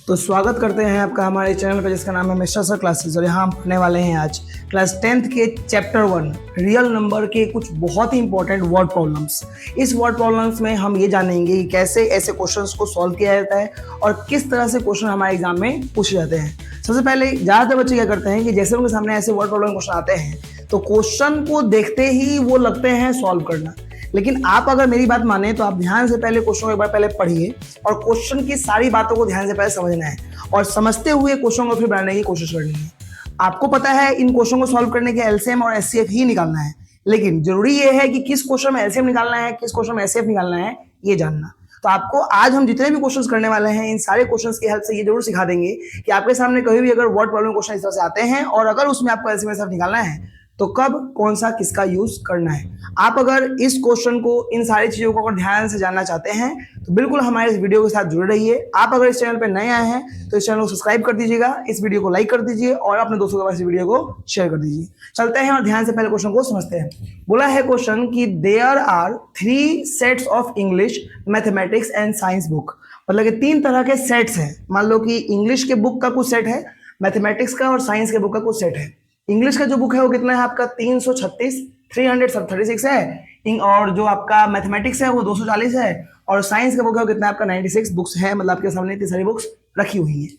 तो स्वागत करते हैं आपका हमारे चैनल पर जिसका नाम है मिस्टर सर क्लासेस। और यहाँ हम पढ़ने वाले हैं आज क्लास 10th के चैप्टर 1 रियल नंबर के कुछ बहुत ही इंपॉर्टेंट वर्ड प्रॉब्लम्स। इस वर्ड प्रॉब्लम्स में हम ये जानेंगे कि कैसे ऐसे क्वेश्चंस को सॉल्व किया जाता है और किस तरह से क्वेश्चन हमारे एग्जाम में पूछे जाते हैं। सबसे पहले ज़्यादातर बच्चे क्या करते हैं कि जैसे उनके सामने ऐसे वर्ड प्रॉब्लम क्वेश्चन आते हैं तो क्वेश्चन को देखते ही वो लगते हैं सॉल्व करना। लेकिन आप अगर मेरी बात माने तो आप ध्यान से पहले क्वेश्चन को एक बार पहले पढ़िए और क्वेश्चन की सारी बातों को ध्यान से पहले समझना है और समझते हुए क्वेश्चन को फिर बनाने की कोशिश करनी है। आपको पता है इन क्वेश्चन को सॉल्व करने के एलसीएम और एचसीएफ ही निकालना है, लेकिन जरूरी ये है कि किस क्वेश्चन में एलसीएम निकालना है, किस क्वेश्चन में एचसीएफ निकालना है, ये जानना। तो आपको आज हम जितने भी क्वेश्चंस करने वाले हैं इन सारे क्वेश्चंस की हेल्प से ये जरूर सिखा देंगे कि आपके सामने कभी भी अगर वर्ड प्रॉब्लम क्वेश्चन इस तरह से आते हैं और अगर उसमें आपको एलसीएम एचसीएफ निकालना है तो कब कौन सा किसका यूज करना है। आप अगर इस क्वेश्चन को इन सारी चीजों को अगर ध्यान से जानना चाहते हैं तो बिल्कुल हमारे इस वीडियो के साथ जुड़े रहिए। आप अगर इस चैनल पर नए आए हैं तो इस चैनल को सब्सक्राइब कर दीजिएगा, इस वीडियो को लाइक कर दीजिए और अपने दोस्तों के पास इस वीडियो को शेयर कर दीजिए। चलते हैं और ध्यान से पहले क्वेश्चन को समझते हैं। बोला है क्वेश्चन कि there are 3 sets of English, mathematics and science book. मतलब कि 3 तरह के सेट्स हैं। मान लो कि इंग्लिश के बुक का कुछ सेट है, मैथमेटिक्स का और साइंस के बुक का कुछ सेट है। इंग्लिश का जो बुक है वो कितना है आपका 336 है, और जो आपका मैथमेटिक्स है वो 240 है, और साइंस का बुक है वो कितना है आपका 96 बुक्स है। मतलब आपके सामने इतनी सारी बुक्स रखी हुई हैं।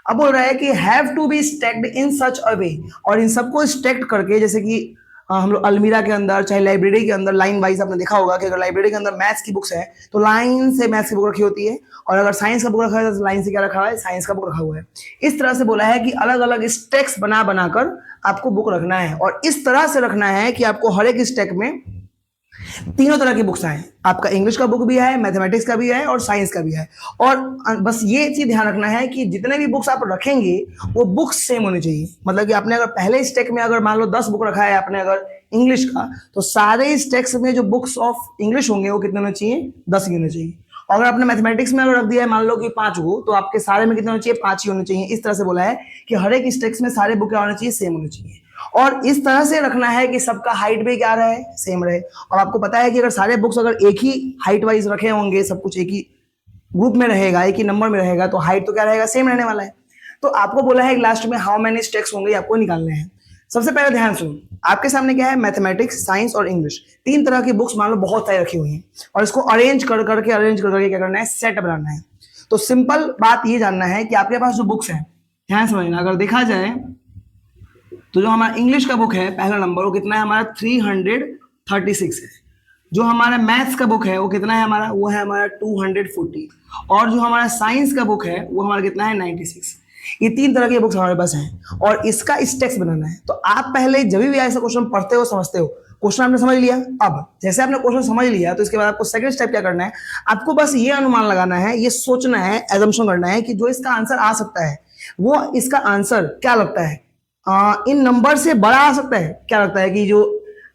अब बोल रहा है कि हैव टू बी स्टैक्ड इन सच अ वे, और इन सबको स्टैक्ड करके, जैसे कि हम लोग अलमीरा के अंदर चाहे लाइब्रेरी के अंदर लाइन वाइज आपने देखा होगा कि अगर लाइब्रेरी के अंदर मैथ्स की बुक्स है तो लाइन से मैथ्स की बुक रखी होती है, और अगर साइंस का बुक रखा है तो लाइन से क्या रखा हुआ है, साइंस का बुक रखा हुआ है। इस तरह से बोला है कि अलग अलग स्टैक्स बना बनाकर आपको बुक रखना है, और इस तरह से रखना है कि आपको हर एक स्टैक में तीनों तरह की बुक्स आए। आपका इंग्लिश का बुक भी है, मैथमेटिक्स का भी है और साइंस का भी है। और बस ये चीज ध्यान रखना है कि जितने भी बुक्स आप रखेंगे वो बुक्स सेम होनी चाहिए। मतलब कि आपने अगर पहले स्टैक में अगर मान लो 10 बुक रखा है आपने अगर इंग्लिश का, तो सारे स्टैक्स में जो बुक्स ऑफ इंग्लिश होंगे वो कितने होने चाहिए, 10 ही होने चाहिए। और अगर आपने मैथमेटिक्स में अगर रख दिया है मान लो कि 5 गो, तो आपके सारे में कितने होने चाहिए, 5 ही होने चाहिए। इस तरह से बोला है कि हर एक स्टैक्स में सारे बुक क्या होने चाहिए, सेम होने चाहिए। और इस तरह से रखना है कि सबका हाइट भी क्या रहे, सेम रहे। और आपको पता है कि अगर सारे बुक्स अगर एक ही हाइट वाइज रखे होंगे, सब कुछ एक ही ग्रुप में रहेगा, एक ही नंबर में रहेगा, तो हाइट तो क्या रहेगा, सेम रहने वाला है। तो आपको बोला है लास्ट में हाउ मेनी स्टैक्स होंगे आपको निकालने हैं। सबसे पहले ध्यान सुनो, आपके सामने क्या है, मैथमेटिक्स, साइंस और इंग्लिश, 3 तरह की बुक्स मान लो बहुत सारी रखी हुई हैं, और इसको अरेंज कर करके क्या करना है, सेट बनाना है। तो सिंपल बात ये जानना है कि आपके पास जो बुक्स हैं, ध्यान समझना, अगर देखा जाए तो जो हमारा इंग्लिश का बुक है पहला नंबर वो कितना है हमारा 336 है। जो हमारा मैथ्स का बुक है वो कितना है हमारा, वो है हमारा 240, और जो हमारा साइंस का बुक है वो हमारा कितना है 96। ये 3 तरह के बुक्स हमारे पास हैं और इसका स्टैक्स बनाना है। तो आप पहले जब भी ऐसा क्वेश्चन पढ़ते हो, समझते हो, क्वेश्चन आपने समझ लिया। अब जैसे आपने क्वेश्चन समझ लिया तो इसके बाद आपको सेकंड स्टेप क्या करना है, आपको बस ये अनुमान लगाना है, ये सोचना है, एजम्पशन करना है कि जो इसका आंसर आ सकता है वो इसका आंसर क्या लगता है, इन नंबर से बड़ा आ सकता है। क्या लगता है कि जो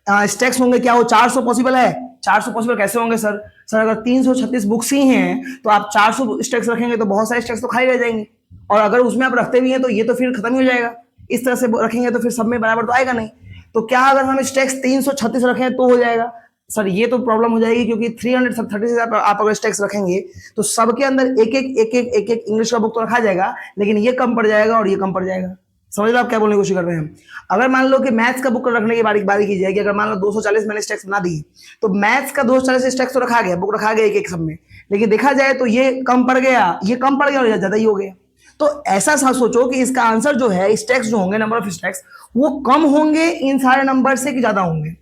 स्टैक्स होंगे क्या वो 400 पॉसिबल है। 400 पॉसिबल कैसे होंगे सर अगर 336 बुक्स ही हैं तो आप 400 स्टैक्स रखेंगे तो बहुत सारे स्टैक्स तो खाली रह जाएंगे, और अगर उसमें आप रखते भी हैं तो ये तो फिर खत्म ही हो जाएगा। इस तरह से रखेंगे तो फिर सब में बराबर तो आएगा नहीं। तो क्या अगर हम स्टैक्स 336 रखें तो हो जाएगा सर, ये तो प्रॉब्लम हो जाएगी, क्योंकि 336 आप अगर स्टैक्स रखेंगे तो सबके अंदर एक एक इंग्लिश का बुक तो रखा जाएगा, लेकिन ये कम पड़ जाएगा और ये कम पड़ जाएगा। समझ लो आप क्या बोलने की कोशिश कर रहे हैं। अगर मान लो कि मैथ्स का बुक रखने की बारी की जाएगी, अगर मान लो 240 मैंने स्टैक्स बना दी तो मैथ्स का 240 स्टैक्स तो रखा गया, बुक रखा गया एक सब में, लेकिन देखा जाए तो ये कम पड़ गया, ये कम पड़ गया और ज्यादा ही हो गया। तो ऐसा सोचो कि इसका आंसर जो है, स्टैक्स जो होंगे, नंबर ऑफ स्टैक्स, वो कम होंगे इन सारे नंबर से कि ज्यादा होंगे,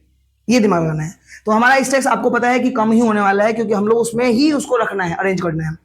ये दिमाग लगाना है। तो हमारा स्टैक्स आपको पता है कि कम ही होने वाला है, क्योंकि हम लोग उसमें ही उसको रखना है, अरेंज करना है।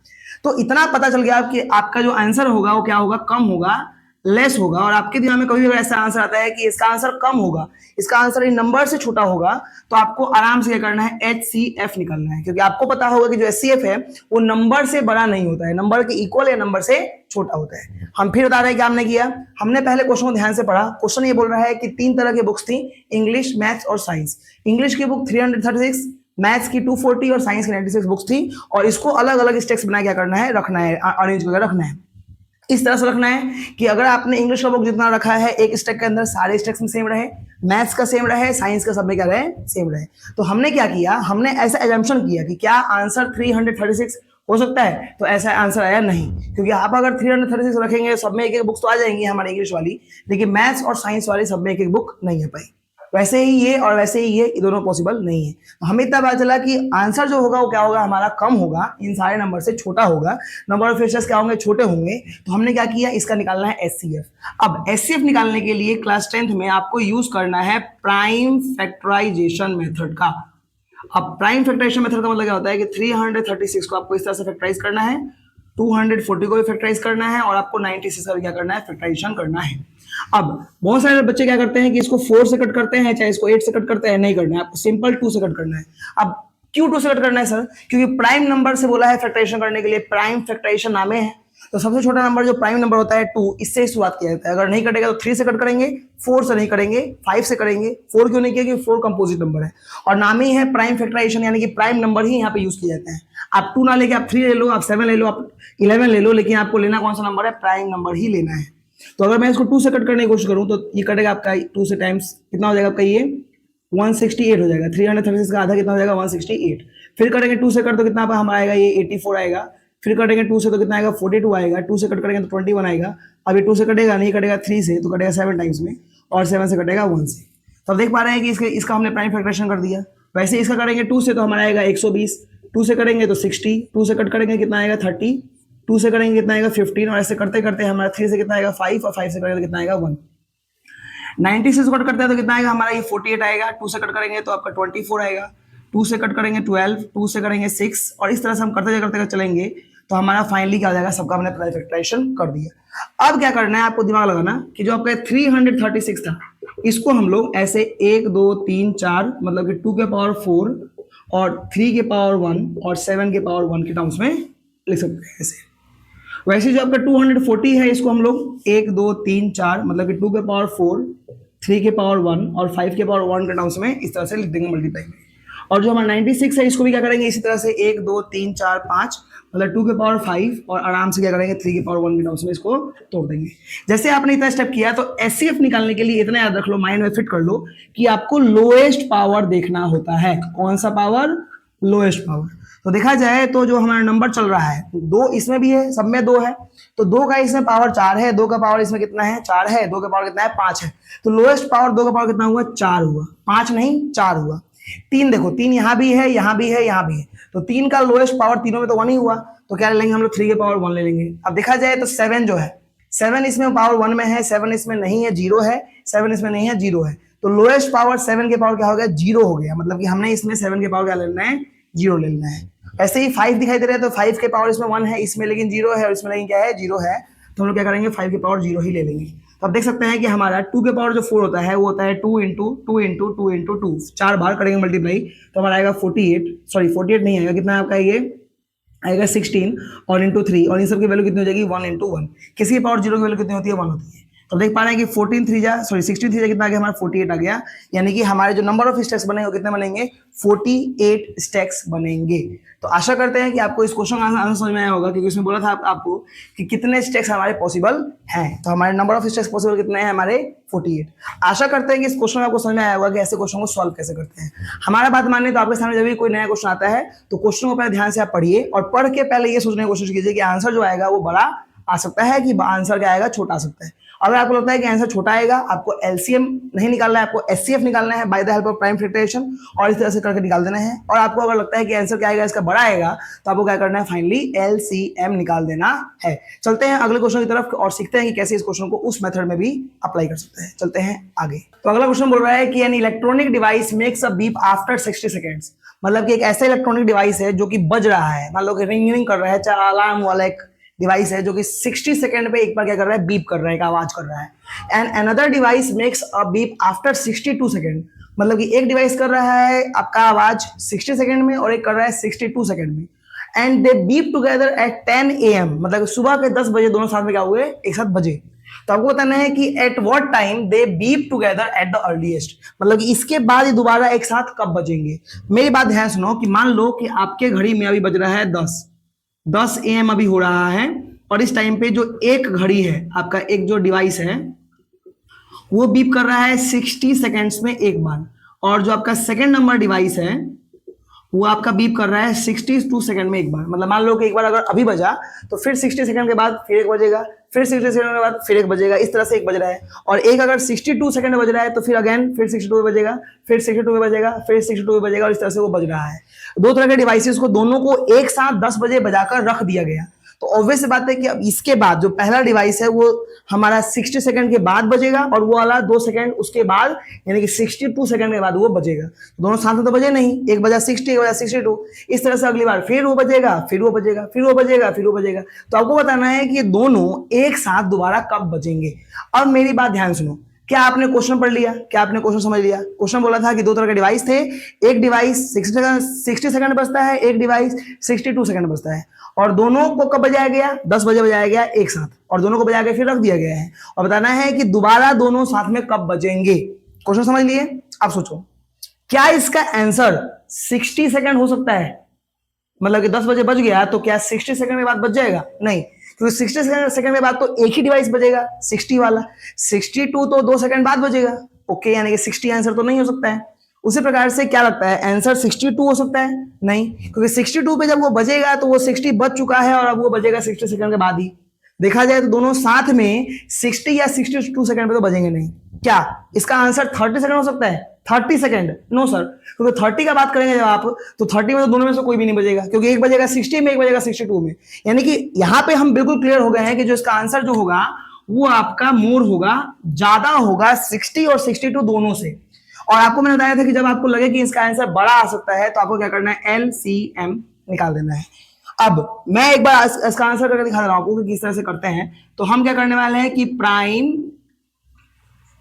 तो इतना पता चल गया कि आपका जो आंसर होगा वो क्या होगा, कम होगा, लेस होगा। और आपके दिमाग में कभी अगर ऐसा आंसर आता है कि इसका आंसर कम होगा, इसका आंसर इन नंबर से छोटा होगा, तो आपको आराम से क्या करना है, HCF निकालना है। क्योंकि आपको पता होगा कि जो HCF है वो नंबर से बड़ा नहीं होता है, नंबर के इक्वल या नंबर से छोटा होता है। हम फिर बता रहे हैं क्या हमने किया, हमने पहले क्वेश्चन को ध्यान से पढ़ा। क्वेश्चन ये बोल रहा है कि 3 तरह की बुक्स थी, इंग्लिश, मैथ्स और साइंस। इंग्लिश की बुक 336, मैथ्स की 240 और साइंस की 96 बुक्स थी, और इसको अलग अलग स्टैक्स बना क्या करना है, रखना है, अरेंज करके रखना है। इस तरह से रखना है कि अगर आपने इंग्लिश का बुक जितना रखा है एक स्टैक के अंदर सारे स्टैक्स में सेम रहे, मैथ्स का सेम रहे, साइंस का सब में क्या रहे, सेम रहे। तो हमने क्या किया, हमने ऐसा एजम्पशन किया कि क्या आंसर 336 हो सकता है? तो ऐसा आंसर आया नहीं, क्योंकि आप अगर 336 रखेंगे सब में एक एक बुक्स तो आ जाएंगी हमारी इंग्लिश वाली, लेकिन मैथ्स और साइंस वाली सब में एक एक बुक नहीं आ पाई। वैसे ही ये और वैसे ही ये दोनों पॉसिबल नहीं है। तो हमें इतना पता चला कि आंसर जो होगा वो क्या होगा, हमारा कम होगा, इन सारे नंबर से छोटा होगा, नंबर ऑफ फिशर्स क्या होंगे, छोटे होंगे। तो हमने क्या किया, इसका निकालना है HCF। अब HCF निकालने के लिए क्लास 10th में आपको यूज करना है प्राइम फैक्टराइजेशन मेथड का। अब प्राइम फैक्टराइजेशन मेथड का मतलब क्या होता है कि 336 को आपको इस तरह से फैक्टराइज करना है, 240 को भी फैक्टराइज करना है, और आपको 96 का भी क्या करना है, फैक्टराइजेशन करना है। अब बहुत सारे बच्चे क्या करते हैं कि इसको 4 से कट करते हैं, चाहे इसको 8 से कट करते हैं, नहीं करना है, आपको सिंपल 2 से कट करना है। अब क्यों 2 से कट करना है सर? क्योंकि प्राइम नंबर से बोला है फैक्टराइजेशन करने के लिए, प्राइम फैक्टराइजेशन नामे है, तो सबसे छोटा नंबर जो प्राइम नंबर होता है 2, इससे शुरुआत किया जाता है। अगर नहीं कटेगा तो 3 से कट करेंगे, 4 से नहीं करेंगे, 5 से करेंगे। 4 क्यों नहीं किया? क्योंकि 4 कंपोजिट नंबर है और नाम ही है प्राइम फैक्टराइजेशन, यानी कि प्राइम नंबर ही यहाँ पे यूज किए जाते हैं। आप 2 ना लेके आप 3 ले लो, आप 7 ले लो, आप 11 ले लो, लेकिन आपको लेना कौन सा नंबर है, प्राइम नंबर ही लेना है। तो अगर मैं इसको 2 से कट करने की कोशिश करूं तो ये कटेगा आपका 2 से टाइम्स कितना हो जाएगा आपका, ये 168 हो जाएगा। 336 का आधा कितना हो जाएगा, 168। फिर करेंगे 2 से कट तो कितना हमारा आएगा, ये 84 आएगा। फिर कटेंगे 2 से तो कितना आएगा, 42 आएगा। 2 से कट करेंगे तो 21 आएगा। अभी 2 से कटेगा नहीं, कटेगा 3 से, तो कटेगा 7 टाइम्स में, और 7 से कटेगा 1 से। तो अब देख पा रहे हैं कि इसका हमने प्राइम फैक्टराइजेशन कर दिया। वैसे इसका करेंगे 2 से तो हमारा आएगा 120, 2 से करेंगे तो 60, 2 से कट करेंगे कितना आएगा 30, 2 से करेंगे कितना आएगा 15, और ऐसे करते करते हमारा 3 से कितना आएगा 5, और 5 से करेंगे तो कितना आएगा 1। 96 से कट करते हैं तो कितना आएगा हमारा, ये 48 आएगा। 2 से कट करेंगे तो आपका 24 आएगा। 2 से कट करेंगे 12, 2 से करेंगे 6, और इस तरह से हम करते करते चलेंगे तो हमारा फाइनली क्या हो जाएगा, सबका हमने प्राइम फैक्टराइजेशन कर दिया। अब क्या करना है, आपको दिमाग लगाना कि जो आपका 336 था, इसको हम लोग ऐसे 1 2 3 4 मतलब कि 2 के पावर 4 और 3 के पावर 1 और 7 के पावर 1 के टर्म्स में लिख सकते हैं ऐसे। वैसे जो आपका 240 है, इसको हम लोग 1 2 3 4 मतलब कि 2 के पावर 4, 3 के पावर 1 और 5 के पावर 1 के टर्म्स में इस तरह से लिख देंगे मल्टीप्लाई में। और जो हमारा 96 है, इसको भी क्या करेंगे इसी तरह से 1 2 3 4 5 मतलब 2 के पावर 5 और आराम से क्या करेंगे 3 के पावर 1 के टर्म्स में इसको तोड़ देंगे। जैसे आपने इतना स्टेप किया तो HCF निकालने के लिए इतना याद रख लो, माइंड में फिट कर लो कि आपको लोएस्ट पावर देखना होता है। कौन सा पावर? Lowest power. तो देखा जाए तो जो हमारा नंबर चल रहा है 2, इसमें भी है, सब में 2 है, तो 2 का इसमें पावर 4 है, 2 का पावर इसमें कितना है 4 है, 2 का पावर कितना है 5 है। तो लोएस्ट पावर 2 का पावर कितना हुआ, 4 हुआ, 5 नहीं 4 हुआ। 3 देखो, 3 यहाँ भी है, यहाँ भी है, यहाँ भी है, तो 3 का लोएस्ट पावर तीनों में तो 1 ही हुआ, तो क्या ले लेंगे हम लोग 3 के पावर 1 ले लेंगे। अब देखा जाए तो 7 जो है, 7 इसमें पावर 1 में है, 7 इसमें नहीं है, 0 है, 7 इसमें नहीं है, 0 है, तो लोएस्ट पावर 7 के पावर क्या हो गया, 0 हो गया। मतलब कि हमने इसमें 7 के पावर क्या लेना है, 0 ले लेना है। ऐसे ही 5 दिखाई दे रहा है, तो 5 के पावर इसमें 1 है, इसमें लेकिन 0 है, और इसमें लेकिन क्या है 0 है, तो हम लोग क्या करेंगे 5 के पावर 0 ही ले लेंगे। तो अब देख सकते हैं कि हमारा 2 के पावर जो 4 होता है वो होता है 2 इंटू 2 इंटू 2 इंटू 2, 4 बार करेंगे मल्टीप्लाई, तो हमारा आएगा 48, सॉरी 48 नहीं आएगा, कितना आपका ये आएगा 16 और इंटू 3, और इन सब की वैल्यू कितनी हो जाएगी 1 इंटू 1। किसी के पावर 0 की वैल्यू कितनी होती है 1 होती है। तो देख पा रहे हैं कि 16 3 जा कितना आ गया हमारा 48 आ गया, यानी कि हमारे जो नंबर ऑफ स्टैक्स बनेंगे कितने बनेंगे 48 स्टैक्स बनेंगे। तो आशा करते हैं कि आपको इस क्वेश्चन का आंसर समझ में आया होगा, क्योंकि इसमें बोला था आपको कि कितने स्टैक्स हमारे पॉसिबल हैं। तो हमारे नंबर ऑफ स्टैक्स पॉसिबल कितने हैं हमारे 48। आशा करते हैं कि इस क्वेश्चन में आपको समझ में आया होगा कि ऐसे क्वेश्चन को सॉल्व कैसे करते हैं। हमारा बात माने तो आपके सामने जब भी कोई नया क्वेश्चन आता है तो क्वेश्चन को पहले ध्यान से आप पढ़िए, और पढ़ के पहले ये सोचने की कोशिश कीजिए कि आंसर जो आएगा वो बड़ा आ सकता है कि आंसर क्या आएगा छोटा आ सकता है। अगर आपको लगता है कि आंसर छोटा आएगा, आपको एलसीएम नहीं निकालना है, आपको एचसीएफ निकालना है by the help of prime factorization, और इस तरह से करके निकाल देना है। और आपको अगर लगता है कि आंसर क्या आएगा इसका बड़ा आएगा, तो आपको क्या करना है फाइनली एलसीएम निकाल देना है। चलते हैं अगले क्वेश्चन की तरफ और सीखते हैं कि कैसे इस क्वेश्चन को उस मेथड में भी अप्लाई कर सकते हैं। चलते हैं आगे। तो अगला क्वेश्चन बोल रहा है कि an electronic device makes a beep after 60 seconds. मतलब कि एक ऐसा इलेक्ट्रॉनिक डिवाइस है जो कि बज रहा है, मान लो कि रिंग कर रहा है, चाहे अलार्म वाला एक डिवाइस है जो कि 60 सेकंड पे एक बार क्या कर रहा है बीप कर रहा है, एक आवाज कर रहा है। And another device makes a beep after 62 second. मतलब कि एक डिवाइस कर रहा है आपका आवाज 60 सेकंड में और एक कर रहा है 62 सेकंड में। And they beep together at 10 AM, मतलब सुबह के 10 बजे दोनों साथ में क्या हुए एक साथ बजे। तो आपको बताना है कि at what time they beep together at the earliest, मतलब कि इसके बाद दोबारा एक साथ कब बजेंगे। मेरी बात ध्यान सुनो कि मान लो कि आपके घड़ी में अभी बज रहा है 10 AM अभी हो रहा है, और इस टाइम पे जो एक घड़ी है आपका, एक जो डिवाइस है वो बीप कर रहा है 60 सेकेंड्स में एक बार, और जो आपका सेकेंड नंबर डिवाइस है वो आपका बीप कर रहा है 62 सेकंड में एक बार। मतलब मान लो कि एक बार अगर अभी बजा तो फिर 60 सेकंड के बाद फिर एक बजेगा, फिर 60 सेकंड के बाद फिर एक बजेगा, इस तरह से एक बज रहा है। और एक अगर 62 सेकंड में बज रहा है तो फिर अगेन फिर 62 में बजेगा, फिर 62 में बजेगा, फिर 62 में बजेगा, और इस तरह से वो बज रहा है। दो तरह के डिवाइसेस को दोनों को एक साथ 10 बजे बजाकर रख दिया गया। तो ऑब्वियस बात है कि अब इसके बाद जो पहला डिवाइस है वो हमारा 60 सेकंड के बाद बजेगा, और वो वाला 2 सेकंड उसके बाद, यानी कि 62 सेकंड के बाद वो बजेगा। दोनों साथ में तो बजे नहीं, एक बजा 60, एक बजा 62। इस तरह से अगली बार फिर वो बजेगा, फिर वो बजेगा, फिर वो बजेगा, फिर वो बजेगा। तो आपको बताना है कि ये दोनों एक साथ दोबारा कब बजेंगे। अब मेरी बात ध्यान सुनो, क्या आपने क्वेश्चन पढ़ लिया? क्या आपने क्वेश्चन समझ लिया? क्वेश्चन बोला था कि दो तरह के डिवाइस थे, एक डिवाइस 60 सेकंड बजता है, एक डिवाइस 62 सेकंड बजता है, और दोनों को कब बजाया गया? 10 बजे बजाया गया एक साथ, और दोनों को बजा के फिर रख दिया गया है, और बताना है कि दोबारा दोनों साथ में कब बजेंगे। क्वेश्चन समझ लिए? अब सोचो, क्या इसका आंसर 60 सेकंड हो सकता है? मतलब कि 10 बजे बज गया तो क्या 60 सेकंड के बाद बज जाएगा? नहीं, क्योंकि 60 सेकंड के बाद तो एक ही डिवाइस बजेगा 60 वाला, 62 तो 2 सेकंड बाद बजेगा। ओके, यानी कि 60 आंसर तो नहीं हो सकता है। उसी प्रकार से क्या लगता है, आंसर 62 हो सकता है? नहीं, क्योंकि 62 पे जब वो बजेगा तो वो 60 बज चुका है, और अब वो बजेगा 60 सेकंड के बाद ही। देखा जाए तो दोनों साथ में 60 या 62 सेकंड पे तो बजेंगे नहीं। क्या इसका आंसर 30 सेकंड हो सकता है? 30 सेकंड? नो सर, क्योंकि 30 का बात करेंगे जब आप, तो 30 में तो दोनों में से कोई भी नहीं बजेगा, क्योंकि एक बजेगा 60 में, एक बजेगा 62 में। यानी कि यहां पे हम बिल्कुल क्लियर हो गए हैं कि जो इसका आंसर जो होगा वो आपका मोर होगा, ज्यादा होगा 60 और 62 दोनों से। और आपको मैंने बताया था कि जब आपको लगे कि इसका आंसर बड़ा आ सकता है तो आपको क्या करना है, LCM निकाल देना है। अब मैं एक बार इसका आंसर करके दिखा रहा हूं आपको कि किस तरह से करते हैं। तो हम क्या करने वाले हैं कि प्राइम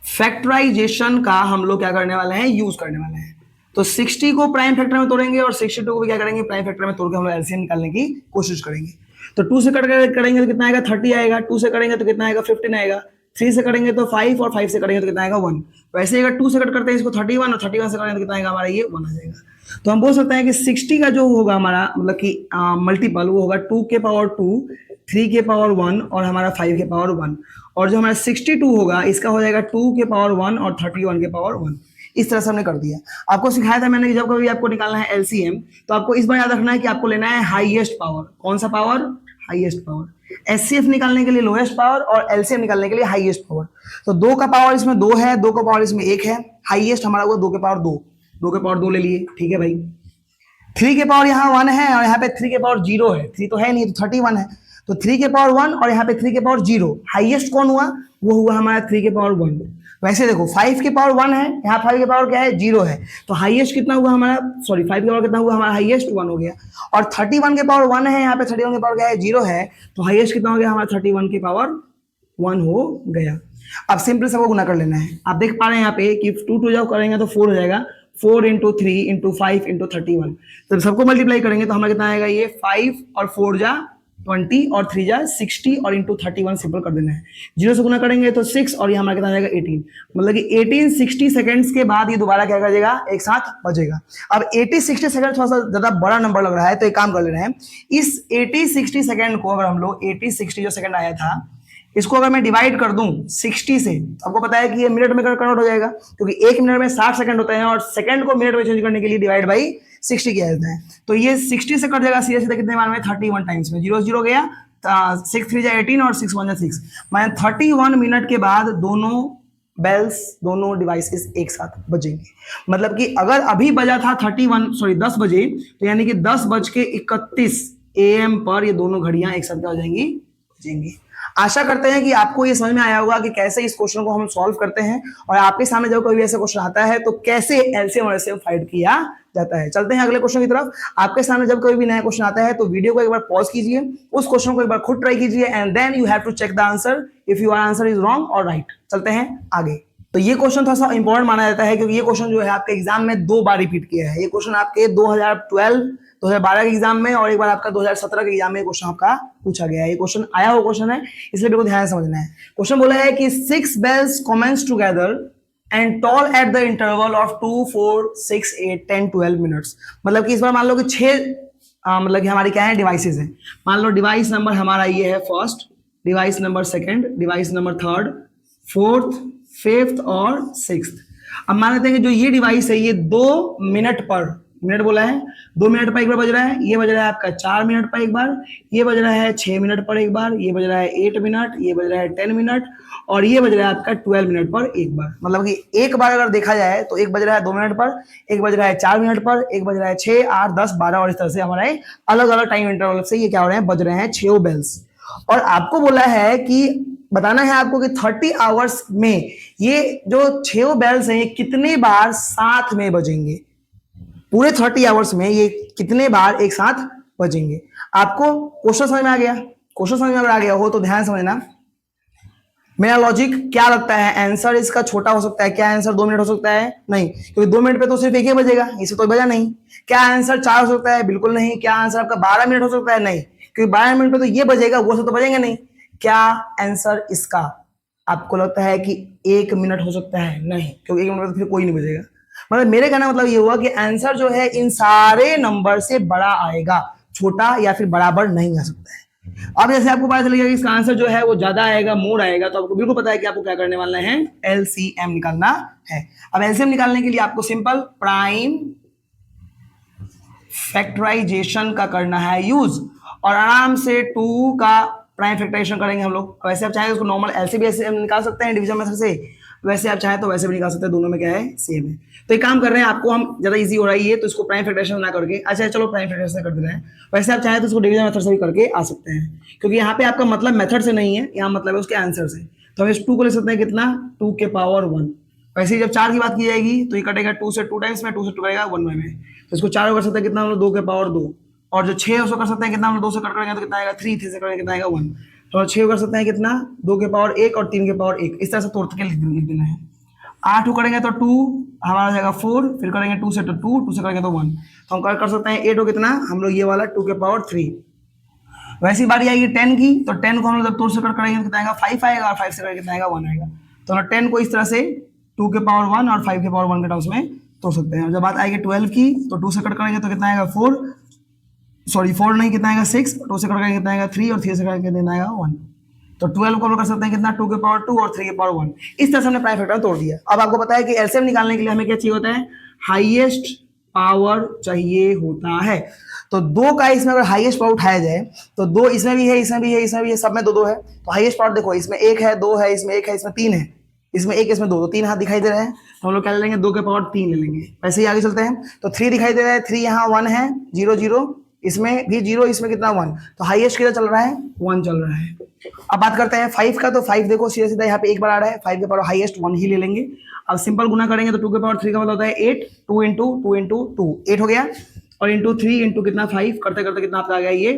फैक्टराइजेशन का हम लोग क्या करने वाले हैं, यूज करने वाले हैं। तो 60 को प्राइम फैक्टर में तोड़ेंगे और 62 को भी क्या करेंगे, प्राइम फैक्टर में तोड़ के हम लोग एलसीएम निकालने की कोशिश करेंगे। तो 2 से कट करेंगे तो कितना आएगा, 30 आएगा। 2 से करेंगे तो कितना आएगा, 15 आएगा। 3 से करेंगे तो 5, और 5 से करेंगे तो कितना आएगा, 1। वैसे अगर 2 से कट करते हैं इसको 31, और 31 से करेंगे तो कितना आएगा हमारा, ये 1 आ जाएगा। तो हम बोल सकते हैं कि 60 का जो होगा हमारा मतलब कि मल्टीपल वो होगा 2 के पावर 2, 3 के पावर 1 और हमारा 5 के पावर 1। और जो हमारा 62 होगा इसका हो जाएगा 2 के पावर 1 और 31 के पावर 1। इस तरह से हमने कर दिया। आपको सिखाया था मैंने कि जब कभी आपको निकालना है एलसीएम तो आपको इस बार याद रखना है कि आपको लेना है हाईएस्ट पावर। कौन सा पावर? Highest power. एचसीएफ निकालने के लिए लोएस्ट पावर और एलसीएम निकालने के लिए हाईएस्ट पावर। तो 2 का पावर इसमें 2 है, 2 का पावर इसमें 1 है। हाईएस्ट हमारा हुआ 2 के पावर 2, 2 के पावर 2 ले लिए, ठीक है भाई। 3 के पावर यहाँ 1 है और यहाँ पे 3 के पावर 0 है, 3 तो है नहीं तो 31 है। तो 3 के पावर 1 और यहाँ पे 3 के पावर 0। हाईएस्ट कौन हुआ? वो हुआ हमारा 3 के पावर 1। वैसे देखो 5 के पावर 1 है, यहाँ 5 के पावर क्या है, 0 है। तो हाईएस्ट कितना हुआ हमारा, सॉरी 5 के पावर कितना हुआ हमारा, हाईएस्ट 1 हो गया। और 31 के पावर 1 है, यहाँ पे 31 के पावर क्या है, 0 है। तो हाईएस्ट कितना हो गया हमारा, 31 के पावर 1 हो गया। अब सिंपल सबको गुना कर लेना है। आप देख पा रहे हैं यहाँ पे कि 2 2 जब करेंगे तो 4 हो जाएगा। 4 इंटू 3 इंटू 5 इंटू 31। तो सबको मल्टीप्लाई करेंगे तो हमारा कितना आएगा, ये 5 और 4 जा 20 और 3 जा 60 और इंटू 31 सिंपल कर देना है। 0 से गुना करेंगे तो 6 और ये हमारा कितना आएगा 18। मतलब कि 18 60 सेकंड्स के बाद ये दोबारा क्या कर देगा, एक साथ बजेगा। अब 80 60 सेकंड थोड़ा सा ज्यादा बड़ा नंबर लग रहा है तो एक काम कर ले रहे हैं। इस 80 60 सेकंड को अगर हम लोग 80 60 जो सेकंड आया था इसको अगर मैं डिवाइड कर दूं 60 से, आपको पता है कि ये मिनट में कन्वर्ट हो जाएगा क्योंकि 1 मिनट में 60 सेकंड होते हैं और सेकंड को मिनट में चेंज करने के लिए डिवाइड बाई 60 किया जाता है। तो ये 60 से कट जाएगा सीधे सीधे कितने बार में, 31 टाइम्स में। 0 0 गया, 6 3 जा 18 और 6 1 जा 6। माने 31 मिनट के बाद दोनों बेल्स, दोनों डिवाइसेस एक साथ बजेंगे। मतलब कि अगर अभी बजा था 10 बजे तो यानी कि 10:31 AM पर ये दोनों घड़ियां एक साथ क्या हो जाएंगी, बजेंगी। आशा करते हैं कि आपको ये समझ में आया होगा कि कैसे इस क्वेश्चन को हम सॉल्व करते हैं और आपके सामने जब कोई भी ऐसा क्वेश्चन आता है तो कैसे एलसीएम और एचसीएम फाइंड किया जाता है। चलते हैं अगले क्वेश्चन की तरफ। आपके सामने जब कोई भी नया क्वेश्चन आता है तो वीडियो को एक बार पॉज कीजिए, उस क्वेश्चन को एक बार खुद ट्राई कीजिए and then you have to check the answer if your answer is wrong और राइट। चलते हैं आगे। तो ये क्वेश्चन थोड़ा सा इंपॉर्टेंट माना जाता है क्योंकि ये क्वेश्चन जो है आपके एग्जाम में 2 बार रिपीट किया है। ये क्वेश्चन आपके 2012 के एग्जाम में और एक बार आपका 2017 के एग्जाम में क्वेश्चन आपका पूछा गया है। ये क्वेश्चन आया हुआ क्वेश्चन है, इसलिए बिल्कुल ध्यान से समझना है। क्वेश्चन बोला है कि 6 bells commence together and toll at the interval of 2 4 6 8 10 12 minutes। मतलब कि इस बार मान लो कि 6 मतलब कि हमारी क्या है, डिवाइसेस हैं। मान लो डिवाइस नंबर हमारा ये है first, device number second, device number third, fourth, fifth और सिक्स्थ। अब मान लेते हैं कि जो ये डिवाइस है ये 2 मिनट पर मिनट बोला है, 2 मिनट पर एक बार बज रहा है, ये बज रहा है आपका 4 मिनट पर एक बार, ये बज रहा है 6 मिनट पर एक बार, ये बज रहा है 8 मिनट, ये बज रहा है 10 मिनट, और ये बज रहा है आपका 12 मिनट पर एक बार। मतलब कि एक बार अगर देखा जाए तो एक बज रहा है 2 मिनट पर, एक बज रहा है 4 मिनट पर, एक बज रहा है 6, 8, 10, 12, और इस तरह से हमारे अलग अलग टाइम इंटरवल से ये क्या हो रहे हैं, बज रहे हैं 6 बेल्स। और आपको बोला है कि बताना है आपको कि 30 आवर्स में ये जो 6 बेल्स हैं ये कितने बार साथ में बजेंगे, पूरे 30 आवर्स में ये कितने बार एक साथ बजेंगे। आपको क्वेश्चन समझ में आ गया? क्वेश्चन समझ में आ गया हो तो ध्यान समझना, मेरा लॉजिक क्या लगता है, आंसर इसका छोटा हो सकता है क्या? आंसर 2 मिनट हो सकता है? नहीं, क्योंकि 2 मिनट पे तो सिर्फ एक ही बजेगा, इसे तो बजा नहीं। क्या आंसर 4 हो सकता है? बिल्कुल नहीं। क्या आंसर आपका 12 मिनट हो सकता है? नहीं, क्योंकि 12 मिनट पे तो ये बजेगा, वो सब तो बजेंगे नहीं। क्या आंसर इसका आपको लगता है कि 1 मिनट हो सकता है? नहीं, क्योंकि 1 मिनट में तो फिर कोई नहीं बजेगा। मतलब मेरे कहना मतलब ये हुआ कि आंसर जो है इन सारे नंबर से बड़ा आएगा, छोटा या फिर बराबर नहीं आ सकता है। अब जैसे आपको पता चलेगा कि इसका आंसर जो है वो ज्यादा आएगा, मोर आएगा, तो आपको बिल्कुल पता है कि आपको क्या करने वाला है, एलसीएम निकालना है। अब एलसीएम निकालने के लिए आपको सिंपल प्राइम फैक्टराइजेशन का करना है यूज, और आराम से 2 का प्राइम फैक्टराइजेशन करेंगे हम लोग। वैसे आप चाहें उसको नॉर्मल एलसीबी एलसीएम निकाल सकते हैं डिवीजन मेथड से, वैसे आप चाहें तो वैसे भी निकाल सकते हैं, दोनों में क्या है, सेम है। तो एक काम कर रहे हैं, आपको हम ज्यादा इजी हो रहा है ये, तो इसको प्राइम फैक्टराइजेशन ना करके, अच्छा चलो प्राइम फैक्टराइजेशन कर देते हैं। वैसे आप चाहें तो इसको डिवीजन मेथड से भी करके आ सकते हैं, क्योंकि यहाँ पे आपका मतलब मेथड से नहीं है, यहाँ मतलब है उसके आंसर से। तो हम इस 2 को ले सकते हैं कितना, 2 के पावर 1। वैसे ही जब 4 की बात की जाएगी तो ये कटेगा 2 से 2 टाइम्स में, 2 से 2 करेगा 1 में। तो इसको 4 कर सकते हैं कितना हम लोग, 2 के पावर 2, और जो 6 उसको कर सकते हैं कितना हम लोग, 2 से कट करेंगे तो कितना आएगा 3, 3 से करेंगे कितना आएगा 1। तो 6 कर सकते हैं कितना, 2 के पावर 1 और 3 के पावर 1, इस तरह से तोड़ के लिख देना है। 8 करेंगे तो 2 हमारा जाएगा 4, फिर करेंगे 2 से तो 2 से करेंगे तो 1, तो हम कर सकते हैं 8 कितना हम लोग, ये वाला 2 के पावर 3। वैसी बारी आएगी 10 की, तो 10 को हम लोग जब 2 से कट करेंगे तो कितना आएगा 5 आएगा, और 5 से करेंगे कितना आएगा 1 आएगा। तो हम 10 को इस तरह से 2 के पावर 1 और 5 के पावर 1 के टर्म्स में तोड़ सकते हैं। जब बात आएगी 12 की, तो 2 से कट करेंगे तो कितना आएगा 4, सॉरी 4 नहीं, कितना आएगा 6, 2 से कट करेंगे कितना आएगा 3, और 3 से करेंगे कितना आएगा 1। तो 12 को हम कर सकते हैं कितना, 2 के पावर 2 और 3 के पावर 1। इस तरह से हमने प्राइम फैक्टर तोड़ दिया। अब आपको पता है कि एलसीएम निकालने के लिए हमें क्या चाहिए होता है, हाईएस्ट पावर चाहिए होता है। तो 2 का इसमें अगर हाईएस्ट पावर उठाया जाए तो 2 इसमें भी है, इसमें भी है, इसमें भी है, सब में 2-2 है। तो हाईएस्ट पावर देखो, इसमें 1 है, 2 है, इसमें 1 है, इसमें 3 है, इसमें 1, इसमें 2, तो 3 हाथ दिखाई दे रहे हैं, तो हम लोग क्या ले लेंगे, 2 के पावर 3 ले लेंगे। वैसे ही आगे चलते हैं, तो 3 दिखाई दे रहा है, 3 यहाँ 1 है, 0 0, इसमें भी 0, इसमें कितना 1, तो हाईएस्ट कितना चल रहा है, 1 चल रहा है। अब बात करते हैं 5 का, तो 5 देखो सीधा सीधा यहाँ पे एक बार आ रहा है, 5 के पावर हाईएस्ट 1 ही ले लेंगे। अब सिंपल गुना करेंगे तो 2 के पावर 3 का मतलब होता है 8, 2 इंटू 2 इंटू 2, 8 हो गया, और इंटू 3 इंटू कितना 5, करते करते कितना आपका आ गया ये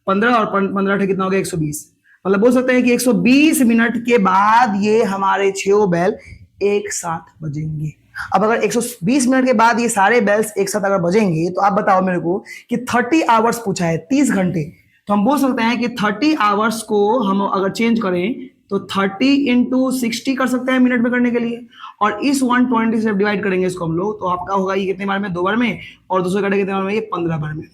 15, और 15 कितना हो गया 120। मतलब बोल सकते हैं कि 120 मिनट के बाद ये हमारे 6 बेल एक साथ बजेंगे। अब अगर 120 मिनट के बाद ये सारे बेल्स एक साथ अगर बजेंगे, तो आप बताओ मेरे को कि 30 आवर्स पूछा है, 30 घंटे, तो हम बोल सकते हैं कि 30 आवर्स को हम अगर चेंज करें तो 30 इंटू 60 कर सकते हैं मिनट में करने के लिए, और इस 120 से डिवाइड करेंगे इसको हम लोग, तो आपका होगा ये कितने बार में, 2 बार में, और दूसरे कटे कितने बार में, ये 15 बार में,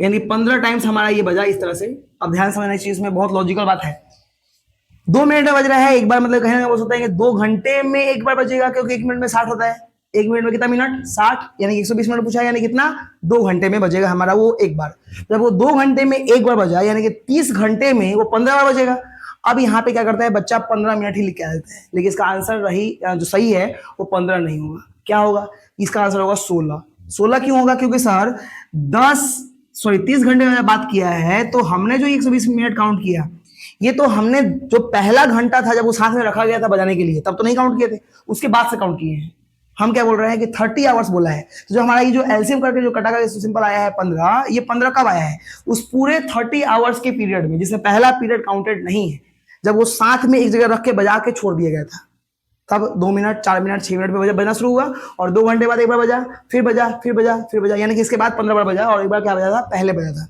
यानी 15 टाइम्स हमारा ये बजा इस तरह से। अब ध्यान समझना इस चीज में, बहुत लॉजिकल बात है। 2 मिनट में बज रहा है एक बार, मतलब कहने का बोल सकते हैं कि 2 घंटे में एक बार बजेगा, क्योंकि 1 मिनट में 60 होता है, 1 मिनट में कितना मिनट, 60, यानी 120 मिनट पूछा है, यानी कितना 2 घंटे में बजेगा हमारा वो एक बार। जब वो 2 घंटे में एक बार बजा, यानी कि 30 घंटे में वो 15 बार बजेगा। अब यहाँ पे क्या करता है बच्चा, 15 मिनट ही लिख के आ देता है, लेकिन इसका आंसर रही जो सही है वो 15 नहीं होगा, क्या होगा, इसका आंसर होगा 16। 16 क्यों होगा, क्योंकि सर 30 घंटे में बात किया है, तो हमने जो 120 मिनट काउंट किया, ये तो हमने जो पहला घंटा था जब वो साथ में रखा गया था बजाने के लिए, तब तो नहीं काउंट किए थे, उसके बाद से काउंट किए हैं। हम क्या बोल रहे हैं कि 30 आवर्स बोला है, तो जो हमारा ये जो एलसीएम करके जो कटा का सिंपल आया है 15, ये 15 कब आया है, उस पूरे 30 आवर्स के पीरियड में, जिसमें पहला पीरियड काउंटेड नहीं है, जब वो साथ में एक जगह रख के बजा के छोड़ दिया गया था, तब 2 मिनट, 4 मिनट, 6 मिनट पे बजना शुरू हुआ, और 2 घंटे बाद एक बार बजा, फिर बजा, फिर बजा, फिर बजा, यानी कि इसके बाद 15 बार बजा, और एक बार क्या बजा था, पहले बजा था।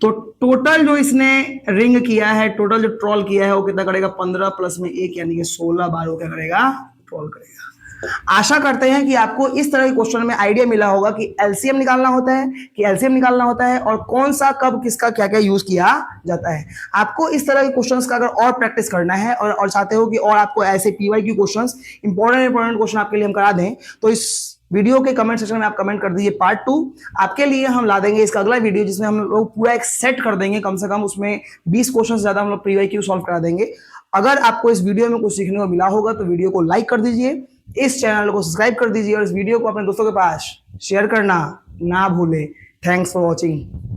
तो टोटल जो इसने रिंग किया है, टोटल जो ट्रॉल किया है, वो कितना करेगा, 15 प्लस में 1, यानी कि 16 बार वो क्या करेगा, ट्रॉल करेगा। आशा करते हैं कि आपको इस तरह के क्वेश्चन में आइडिया मिला होगा कि एलसीएम निकालना होता है, और कौन सा कब किसका क्या क्या यूज किया जाता है। आपको इस तरह के क्वेश्चंस का अगर और प्रैक्टिस करना है, और चाहते हो कि और आपको ऐसे पीवाईक्यू क्वेश्चंस, इंपॉर्टेंट क्वेश्चन आपके लिए हम करा दें, तो इस वीडियो के कमेंट सेक्शन में आप कमेंट कर दीजिए पार्ट 2। आपके लिए हम ला देंगे इसका अगला वीडियो जिसमें हम लोग पूरा एक सेट कर देंगे, कम से कम उसमें 20 क्वेश्चन ज्यादा हम लोग प्रीवाईक्यू सॉल्व करा देंगे। अगर आपको इस वीडियो में कुछ सीखने को मिला होगा तो वीडियो को लाइक कर दीजिए, इस चैनल को सब्सक्राइब कर दीजिए और इस वीडियो को अपने दोस्तों के पास शेयर करना ना भूलें। Thanks for watching.